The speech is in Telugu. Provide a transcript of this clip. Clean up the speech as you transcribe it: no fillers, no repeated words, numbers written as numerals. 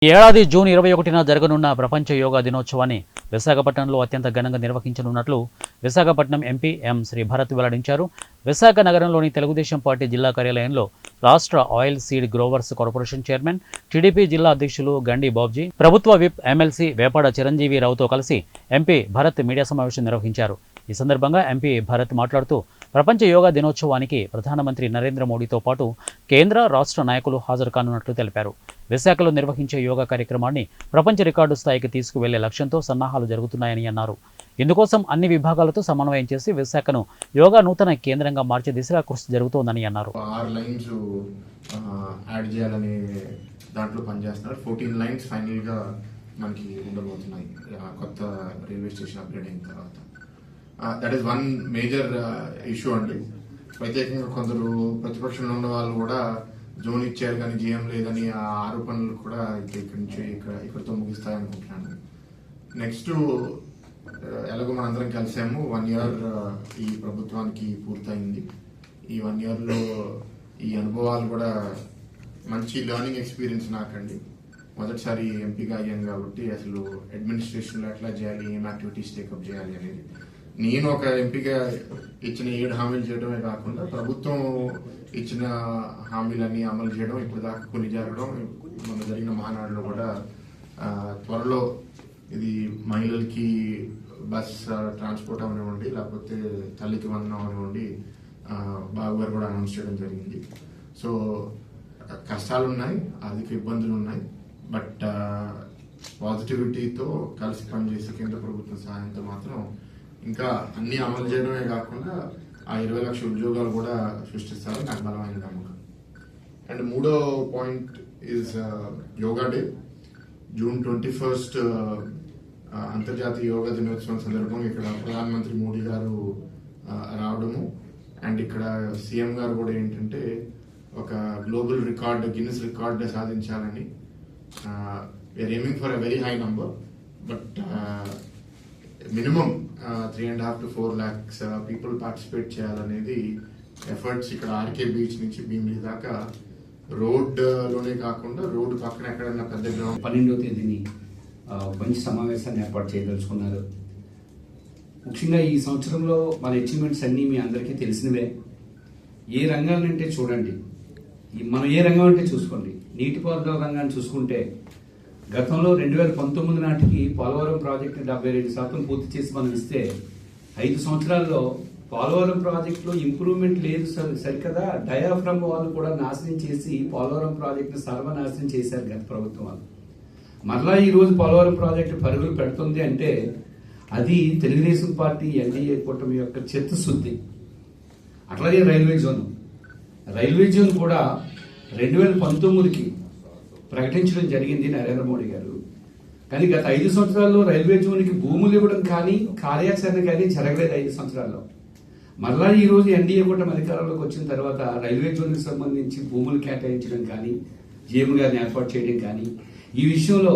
ఈ ఏడాది జూన్ 21న జరగనున్న ప్రపంచ యోగా దినోత్సవాన్ని విశాఖపట్నంలో అత్యంత ఘనంగా నిర్వహించనున్నట్లు విశాఖపట్నం ఎంపీ ఎం శ్రీ భరత్ వెల్లడించారు. విశాఖ నగరంలోని తెలుగుదేశం పార్టీ జిల్లా కార్యాలయంలో రాష్ట్ర oil seed growers corporation chairman, TDP జిల్లా అధ్యక్షులు గండి బాబ్జీ, ప్రభుత్వ విప్ ఎమ్మెల్సీ వేపాడ చిరంజీవి రావుతో కలిసి ఎంపీ భరత్ మీడియా సమావేశం నిర్వహించారు. ఈ సందర్భంగా ఎంపీ భరత్ మాట్లాడుతూ ప్రపంచ యోగా దినోత్సవానికి ప్రధానమంత్రి నరేంద్ర మోడీతో పాటు కేంద్ర, రాష్ట్ర నాయకులు హాజరు కానున్నట్లు తెలిపారు. విశాఖలో నిర్వహించే యోగా కార్యక్రమాన్ని ప్రపంచ రికార్డు స్థాయికి తీసుకువెళ్లే లక్ష్యంతో సన్నాహాలు జరుగుతున్నాయని అన్నారు. ఇందుకోసం అన్ని విభాగాలతో సమన్వయం చేసి విశాఖను యోగా నూతన కేంద్రంగా మార్చే దిశగా కృషి జరుగుతోందని అన్నారు. 6 లైన్స్ యాడ్ చేయాలనే దాంట్లో పనిచేస్తున్నారు. 14 లైన్స్ ఫైనల్ గా మనకి ఉండబోతున్నాయి కొత్త రైల్వే స్టేషన్ అప్గ్రేడ్ అయిన తర్వాత. That is one major issue అండి. ప్రత్యేకంగా కొందరు ప్రతిపక్షంలో ఉన్న వాళ్ళు కూడా జోన్ ఇచ్చారు కానీ జీఎం లేదని ఆ ఆరోపణలు కూడా ఇక్కడి నుంచి ఇక్కడితో ముగిస్తాయనుకుంటున్నాను. నెక్స్ట్ ఎలాగో మనందరం కలిసాము. 1 ఇయర్ ఈ ప్రభుత్వానికి పూర్తయింది. ఈ 1 ఇయర్లో ఈ అనుభవాలు కూడా మంచి లెర్నింగ్ ఎక్స్పీరియన్స్ నాకండి. మొదటిసారి ఎంపీగా అయ్యాను కాబట్టి అసలు అడ్మినిస్ట్రేషన్లో ఎట్లా చేయాలి, ఏం యాక్టివిటీస్ టేకప్ చేయాలి అనేది. నేను ఒక ఎంపీగా ఇచ్చిన 7 హామీలు చేయడమే కాకుండా ప్రభుత్వం ఇచ్చిన హామీలన్నీ అమలు చేయడం, ఇప్పుడు దాకా కొన్ని జరగడం, మన జరిగిన మహానాడులో కూడా త్వరలో ఇది మహిళలకి బస్ ట్రాన్స్పోర్ట్ అవనివ్వండి, లేకపోతే తల్లికి వందనం అవనివ్వండి, బాబు గారు కూడా అనౌన్స్ చేయడం జరిగింది. సో కష్టాలు ఉన్నాయి, ఆర్థిక ఇబ్బందులు ఉన్నాయి, బట్ పాజిటివిటీతో కలిసి పనిచేసి కేంద్ర ప్రభుత్వం సహాయంతో మాత్రం ఇంకా అన్ని అమలు చేయడమే కాకుండా ఆ 20 లక్షల ఉద్యోగాలు కూడా సృష్టిస్తారని నాకు బలమైన నమ్మకం. అండ్ మూడో point is yoga day. June 21 అంతర్జాతీయ యోగా దినోత్సవం సందర్భంగా ఇక్కడ ప్రధానమంత్రి మోడీ గారు రావడము, అండ్ ఇక్కడ సీఎం గారు కూడా ఏంటంటే ఒక గ్లోబల్ రికార్డ్, గిన్నిస్ రికార్డ్ సాధించాలని. We're aiming for a very high number, but minimum 3.5 to 4 lakhs people participate చేయాలనేది ఎఫర్ట్స్. ఇక్కడ ఆర్కే బీచ్ నుంచి భీమిలి దాకా రోడ్లోనే కాకుండా రోడ్డు పక్కన ఎక్కడన్నా పెద్ద గ్రౌండ్. 12వ తేదీని మంచి సమావేశాన్ని ఏర్పాటు చేయదలుచుకున్నారు. ముఖ్యంగా ఈ సంవత్సరంలో మన అచీవ్మెంట్స్ అన్నీ మీ అందరికీ తెలిసినవే. ఏ రంగాలంటే చూడండి, మనం ఏ రంగం అంటే చూసుకోండి. నీటిపారుదల రంగాన్ని చూసుకుంటే గతంలో 2019 నాటికి పోలవరం ప్రాజెక్టు 72% పూర్తి చేసి మనం ఇస్తే 5 సంవత్సరాల్లో పోలవరం ప్రాజెక్టులో ఇంప్రూవ్మెంట్ లేదు సరికదా, డయాఫ్రమ్ వాళ్ళు కూడా నాశనం చేసి పోలవరం ప్రాజెక్టును సర్వనాశనం చేశారు గత ప్రభుత్వం వాళ్ళు. మరలా ఈ రోజు పోలవరం ప్రాజెక్టు పరుగులు పెడుతుంది అంటే అది తెలుగుదేశం పార్టీ ఎన్డీఏ కూటమి యొక్క చిత్తశుద్ధి. అట్లాగే రైల్వే జోన్ కూడా 2019కి ప్రకటించడం జరిగింది నరేంద్ర మోడీ గారు. కానీ గత 5 సంవత్సరాల్లో రైల్వే జోన్కి భూములు ఇవ్వడం కానీ కార్యాచరణ కానీ జరగలేదు 5 సంవత్సరాల్లో. మరలా ఈ రోజు ఎన్డీఏ కూటమి అధికారంలోకి వచ్చిన తర్వాత రైల్వే జోన్కి సంబంధించి భూములు కేటాయించడం కానీ, జీఎం గారిని ఏర్పాటు చేయడం కానీ, ఈ విషయంలో